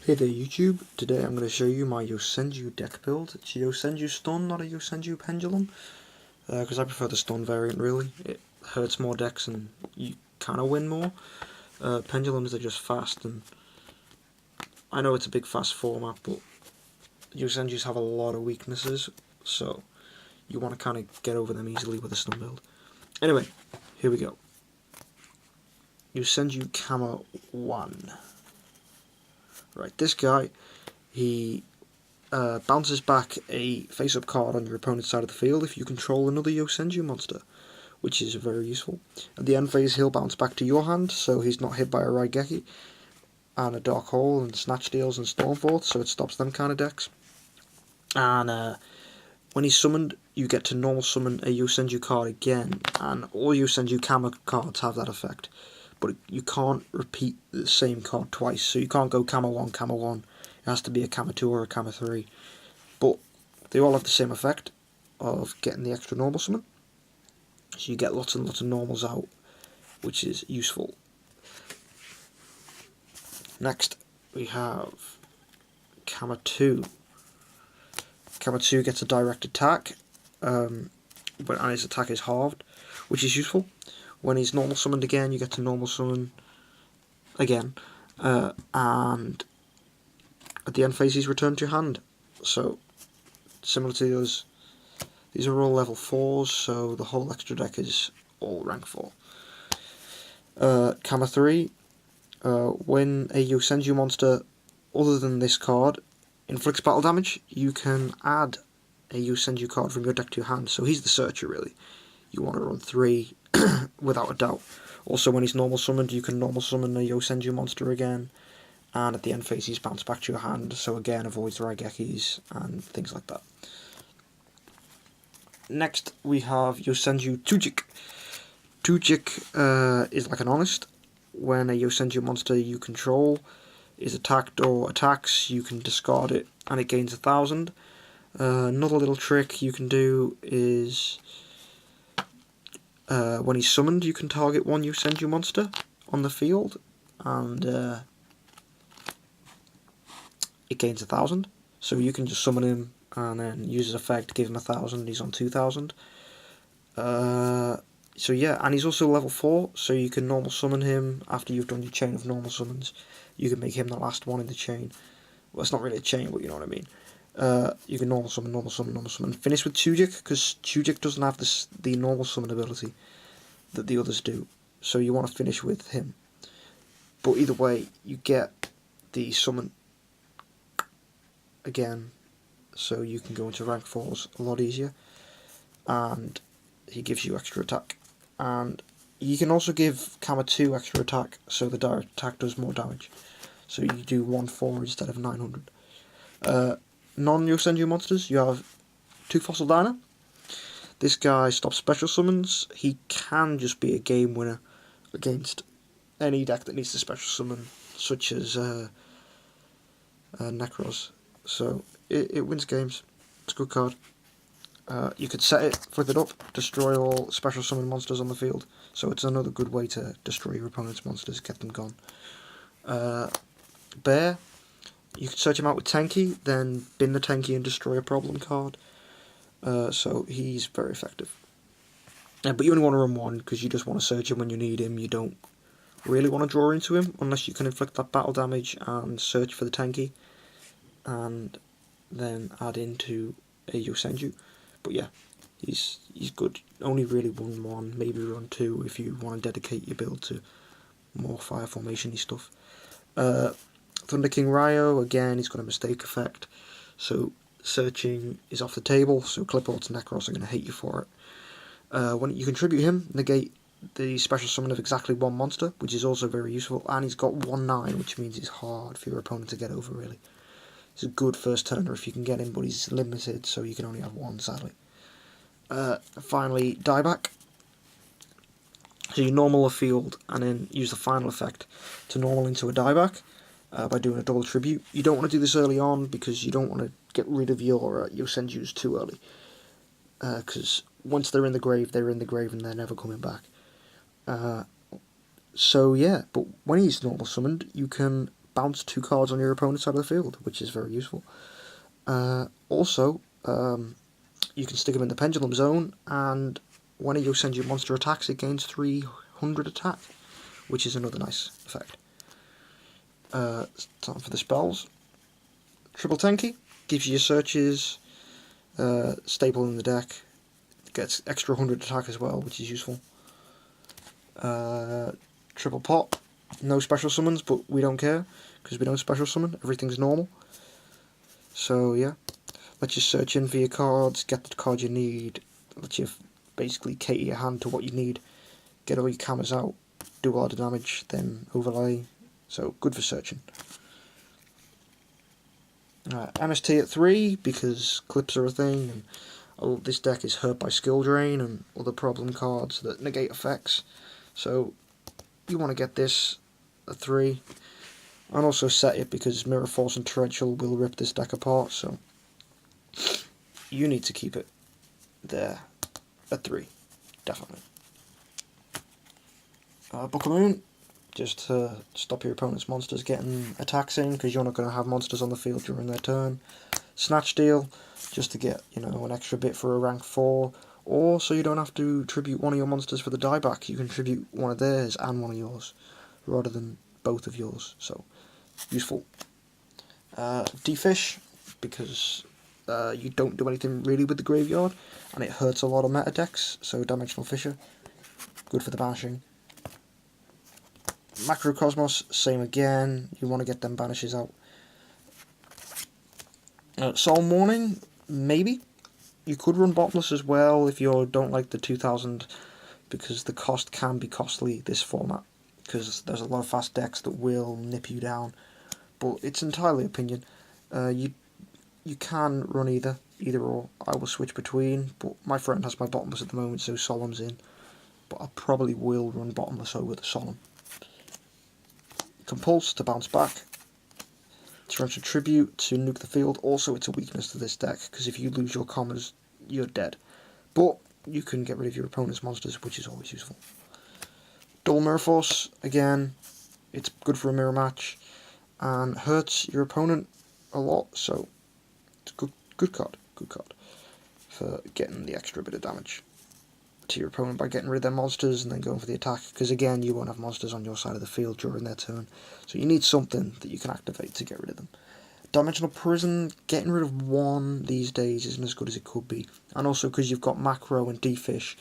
Hey there YouTube, today I'm going to show you my Yosenju deck build. It's a Yosenju Stun, not a Yosenju Pendulum, because I prefer the Stun variant really. It hurts more decks and you kind of win more. Pendulums are just fast, and I know it's a big fast format, but Yosenjus have a lot of weaknesses, so you want to kind of get over them easily with a Stun build. Anyway, here we go. Yosenju Kama 1. Right, this guy, he bounces back a face-up card on your opponent's side of the field if you control another Yosenju monster, which is very useful. At the end phase, he'll bounce back to your hand, so he's not hit by a Raigeki, and a Dark Hole, and Snatch Steals, and Stormforth, so it stops them kind of decks. And when he's summoned, you get to normal summon a Yosenju card again, and all Yosenju Kama cards have that effect. But you can't repeat the same card twice, so you can't go Kama 1, Kama 1. It has to be a Kama 2 or a Kama 3. But they all have the same effect of getting the extra normal summon. So you get lots and lots of normals out, which is useful. Next, we have Kama 2. Kama 2 gets a direct attack, and his attack is halved, which is useful. When he's normal summoned again, you get to normal summon again, and at the end phase he's returned to your hand. So, similar to those, these are all level 4s, so the whole extra deck is all rank 4. Kama 3, when a Yosenju monster other than this card inflicts battle damage, you can add a Yosenju card from your deck to your hand, so he's the searcher really. You want to run 3 without a doubt. Also, when he's normal summoned, you can normal summon a Yosenju monster again, and at the end phase he's bounced back to your hand, so again avoids Raigekis and things like that. Next we have Yosenju Tsujik. Tsujik is like an honest. When a Yosenju monster you control is attacked or attacks, you can discard it and it gains 1,000. Another little trick you can do is when he's summoned, you can target one Yosenju monster on the field, and it gains 1,000. So you can just summon him and then use his effect, give him 1,000. He's on 2,000. So yeah, and he's also level 4, so you can normal summon him after you've done your chain of normal summons. You can make him the last one in the chain. Well, it's not really a chain, but you know what I mean. You can normal summon, and finish with Tsujik, because Tsujik doesn't have the normal summon ability that the others do, so you want to finish with him. But either way, you get the summon again, so you can go into rank 4s a lot easier, and he gives you extra attack. And you can also give Kama 2 extra attack, so the direct attack does more damage. So you do 1/4 instead of 900. Non-Yosenju monsters, you have 2 Fossil Dyna. This guy stops special summons. He can just be a game winner against any deck that needs to special summon, such as Necros. So it wins games. It's a good card. You could set it, flip it up, destroy all special summon monsters on the field. So it's another good way to destroy your opponent's monsters, get them gone. Bear. You can search him out with Tenki, then bin the Tenki and destroy a problem card. So he's very effective. But you only want to run one, because you just want to search him when you need him. You don't really want to draw into him, unless you can inflict that battle damage and search for the Tenki, and then add into a Yosenju. But yeah, he's good. Only really run 1, maybe run 2, if you want to dedicate your build to more fire formation-y stuff. Thunder King Rai-Oh, again, he's got a mistake effect, so searching is off the table, so Clipboards and Necros are going to hate you for it. When you contribute him, negate the special summon of exactly 1 monster, which is also very useful, and he's got 1/9, which means it's hard for your opponent to get over, really. He's a good first turner if you can get him, but he's limited, so you can only have 1, sadly. Finally, Daibak. So you normal a field, and then use the final effect to normal into a Daibak. By doing a double tribute. You don't want to do this early on, because you don't want to get rid of your Yosenjus too early. Because once they're in the grave, and they're never coming back. So yeah, but when he's normal summoned, you can bounce 2 cards on your opponent's side of the field, which is very useful. Also, you can stick them in the Pendulum Zone, and when a Yosenju monster attacks, it gains 300 attack, which is another nice effect. Time for the spells. Triple Tenki gives you your searches, staple in the deck, gets extra 100 attack as well, which is useful. Triple Pot, no special summons, but we don't care, because we don't special summon, everything's normal. So yeah, lets you search in for your cards, get the card you need, lets you basically cater your hand to what you need, get all your Kamas out, do a lot of damage, then overlay, so good for searching. MST at 3, because clips are a thing, and this deck is hurt by Skill Drain and other problem cards that negate effects, so you want to get this at 3, and also set it because Mirror Force and Torrential will rip this deck apart, so you need to keep it there at 3, definitely. Book of Moon, just to stop your opponent's monsters getting attacks in, because you're not going to have monsters on the field during their turn. Snatch Steal, just to get, an extra bit for a rank 4, or so you don't have to tribute one of your monsters for the dieback, you can tribute one of theirs and one of yours, rather than both of yours, so useful. Defish, because you don't do anything really with the graveyard, and it hurts a lot of meta decks, so Dimensional Fissure, good for the banishing. Macrocosmos, same again, you want to get them banishes out. Solemn Warning, maybe. You could run Bottomless as well if you don't like the 2000, because the cost can be costly this format, because there's a lot of fast decks that will nip you down, but it's entirely opinion. You can run either or. I will switch between, but my friend has my Bottomless at the moment, so Solemn's in, but I probably will run Bottomless over the Solemn. Compulse to bounce back. Torrential Tribute to nuke the field. Also, it's a weakness to this deck, because if you lose your Kamas, you're dead. But you can get rid of your opponent's monsters, which is always useful. Double Mirror Force, again, it's good for a mirror match, and hurts your opponent a lot, so it's a good card for getting the extra bit of damage to your opponent by getting rid of their monsters and then going for the attack, because again you won't have monsters on your side of the field during their turn, so you need something that you can activate to get rid of them. Dimensional Prison, getting rid of one these days isn't as good as it could be, and also because you've got Macro and D-Fish,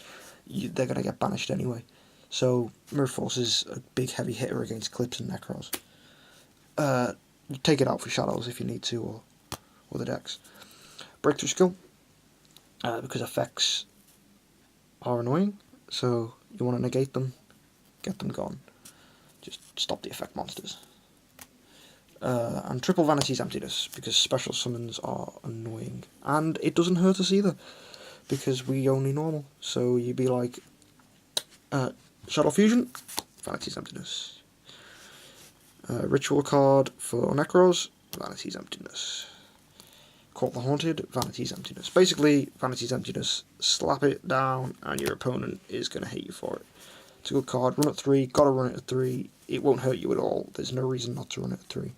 they're going to get banished anyway, so Mirror Force is a big heavy hitter against Clips and Necros. You take it out for Shadows if you need to, or other decks. Breakthrough Skill, because effects are annoying, so you want to negate them, get them gone, just stop the effect monsters. And triple Vanity's Emptiness, because special summons are annoying, and it doesn't hurt us either, because we only normal, so you'd be like, Shadow Fusion, Vanity's Emptiness. Ritual card for Necros, Vanity's Emptiness. Call the Haunted, Vanity's Emptiness. Basically, Vanity's Emptiness, slap it down, and your opponent is going to hate you for it. It's a good card, run at 3, gotta run it at 3, it won't hurt you at all, there's no reason not to run it at 3.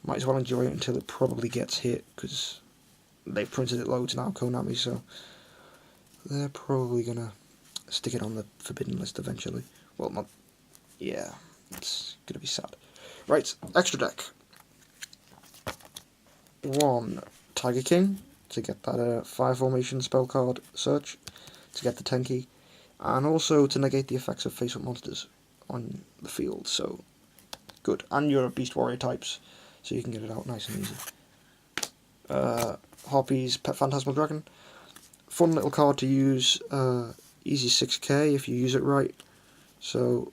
Might as well enjoy it until it probably gets hit, because they've printed it loads now, Konami, so they're probably going to stick it on the forbidden list eventually. Well, not, yeah, it's going to be sad. Right, extra deck. 1 Tiger King, to get that 5 formation spell card search, to get the Tenki, and also to negate the effects of face-up monsters on the field, so good. And you're Beast Warrior types, so you can get it out nice and easy. Harpie's Pet Phantasmal Dragon, fun little card to use, easy 6k if you use it right, so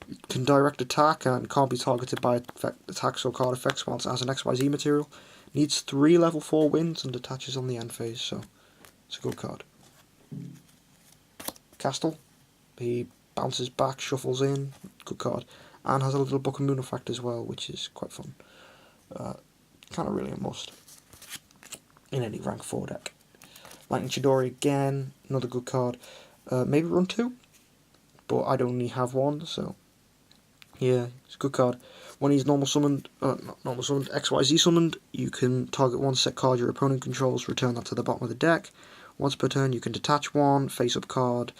you can direct attack and can't be targeted by attacks or card effects once it has an XYZ material. Needs 3 level 4 wins and attaches on the end phase, so it's a good card. Castel, he bounces back, shuffles in, good card, and has a little Book of Moon effect as well, which is quite fun. Kind of really a must in any rank 4 deck. Lightning Chidori again, another good card. Maybe run 2, but I'd only have 1, so yeah, it's a good card. when he's normal summoned, not normal summoned, XYZ summoned, you can target one set card your opponent controls, return that to the bottom of the deck. Once per turn, you can detach one face-up card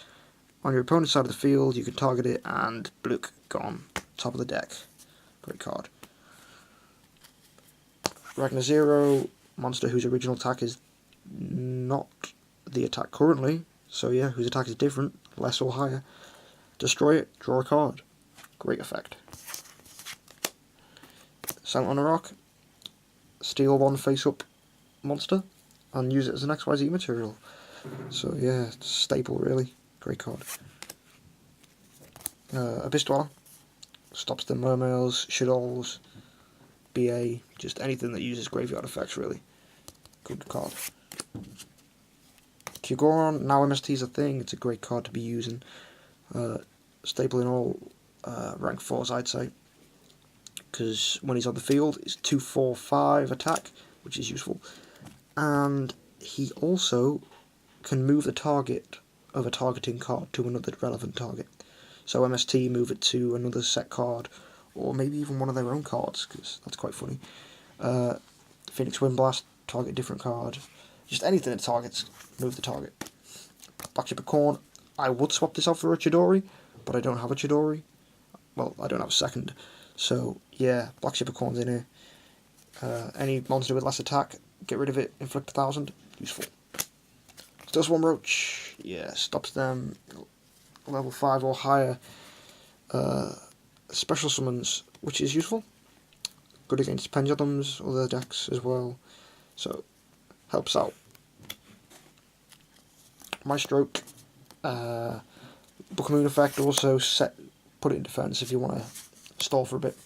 on your opponent's side of the field, you can target it, and blook, gone, top of the deck. Great card. Ragnazero, monster whose original attack is not the attack currently, so yeah, whose attack is different, less or higher. Destroy it, draw a card. Great effect. Silent on a Rock, steal one face-up monster, and use it as an XYZ material. So yeah, it's a staple really. Great card. Abyss Dweller, stops the mermails, shadows, BA, just anything that uses graveyard effects really. Good card. Cairngorgon, now MST is a thing, it's a great card to be using. Staple in all rank 4s I'd say. Because when he's on the field, it's 2/4/5 attack, which is useful. And he also can move the target of a targeting card to another relevant target. So MST move it to another set card, or maybe even one of their own cards, because that's quite funny. Phoenix Windblast, target different card. Just anything that targets, move the target. Blackship Corn, I would swap this out for a Chidori, but I don't have a Chidori. Well, I don't have a second. So, yeah, Blackship Corn's in here. Any monster with less attack, get rid of it, inflict 1,000, useful. Steelswarm Roach, yeah, stops them level 5 or higher special summons, which is useful. Good against pendulums, other decks as well, so helps out. Maestroke, Book of Moon effect, also put it in defense if you want to stall for a bit.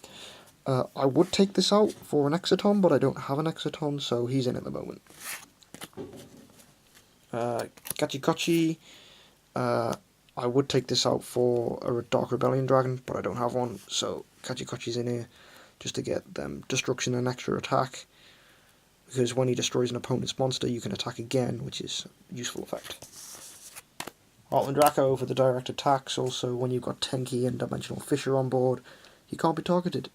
I would take this out for an Exciton, but I don't have an Exciton, so he's in at the moment. Kachi, I would take this out for a Dark Rebellion Dragon, but I don't have one, so Kachi's in here just to get them destruction and extra attack, because when he destroys an opponent's monster you can attack again, which is a useful effect. Heartland Draco for the direct attacks. Also, when you've got Tenki and Dimensional Fissure on board, he can't be targeted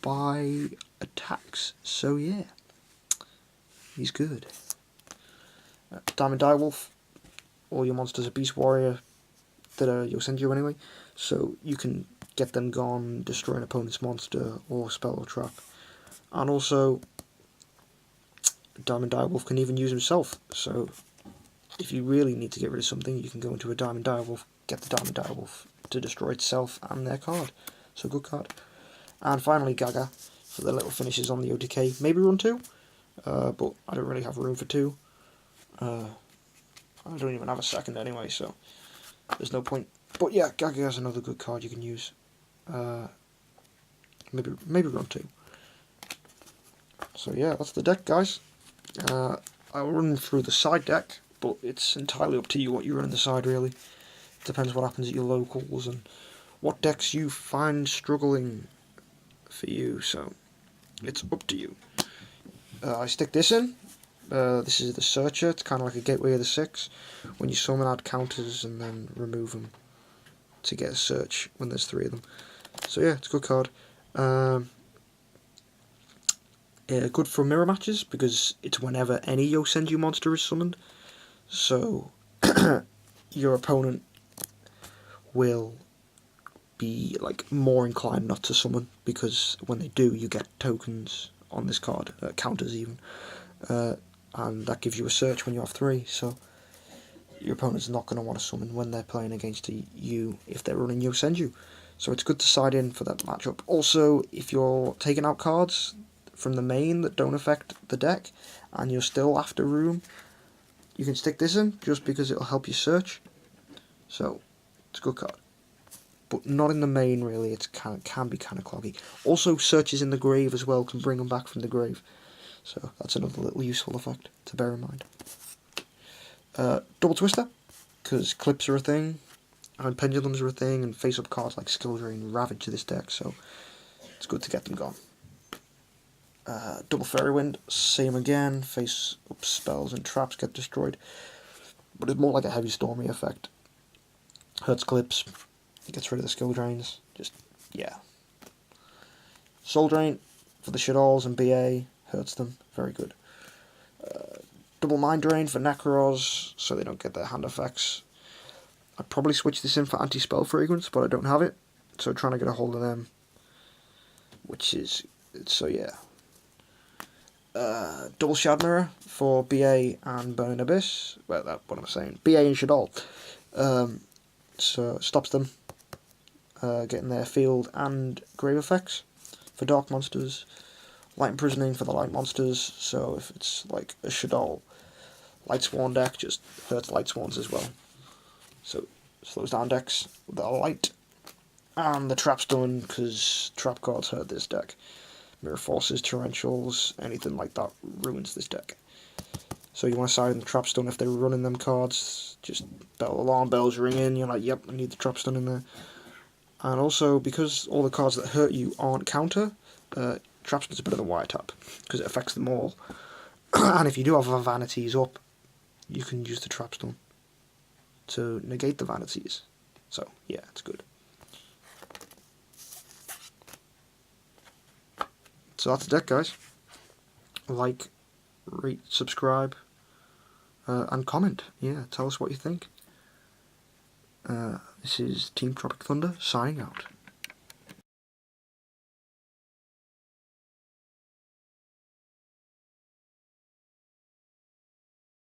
by attacks, so yeah, he's good. Diamond Direwolf, all your monsters are Beast Warrior that are Yosenju anyway, so you can get them gone, destroy an opponent's monster or spell or trap. And also, Diamond Direwolf can even use himself, so if you really need to get rid of something, you can go into a Diamond Direwolf, get the Diamond Direwolf to destroy itself and their card. So good card. And finally Gaga for the little finishes on the OTK. Maybe run 2, but I don't really have room for 2. I don't even have a second anyway, so there's no point. But yeah, Gaga is another good card you can use. Maybe run 2. So yeah, that's the deck, guys. I'll run through the side deck, but it's entirely up to you what you run in the side, really. It depends what happens at your locals and what decks you find struggling for you, so it's up to you. I stick this in. This is the Searcher. It's kind of like a Gateway of the Six. When you summon, add counters and then remove them to get a search when there's 3 of them. So yeah, it's a good card. Good for mirror matches because it's whenever any Yosenju monster is summoned. So your opponent will be like more inclined not to summon, because when they do, you get tokens on this card, counters even, and that gives you a search when you have 3. So your opponent's not going to want to summon when they're playing against you if they're running Yosenju. So it's good to side in for that matchup. Also, if you're taking out cards from the main that don't affect the deck and you're still after room, you can stick this in just because it'll help you search. So it's a good card, but not in the main really. It can be kind of cloggy. Also, searches in the grave as well can bring them back from the grave. So that's another little useful effect to bear in mind. Double Twister, because clips are a thing, and pendulums are a thing, and face-up cards like Skill Drain ravage to this deck, so it's good to get them gone. Double Fairy Wind, same again, face-up spells and traps get destroyed, but it's more like a heavy stormy effect. Hurts clips, gets rid of the skill drains, just, yeah. Soul Drain for the Shadolls and BA, hurts them, very good. Double Mind Drain for Necros, so they don't get their hand effects. I'd probably switch this in for Anti-Spell Fragrance, but I don't have it, so trying to get a hold of them. Which is, so yeah. Double Shad Mirror for BA and Burning Abyss. Well, what am I saying? BA and Shadol. So stops them getting their field and grave effects for dark monsters. Light Imprisoning for the light monsters. So if it's like a Shadol Light Sworn deck, just hurts Light Swans as well. So slows down decks that are light. And the Trap's done because trap cards hurt this deck. Mirror Forces, Torrentials, anything like that ruins this deck. So you want to side in the Trapstone if they're running them cards. Just alarm bells ringing. You're like, yep, I need the Trapstone in there. And also, because all the cards that hurt you aren't counter, Trapstone's a bit of a wiretap because it affects them all. And if you do have a Vanities up, you can use the Trapstone to negate the Vanities. So yeah, it's good. So that's the deck, guys. Like, rate, subscribe, and comment. Yeah, tell us what you think. This is Team Tropic Thunder signing out.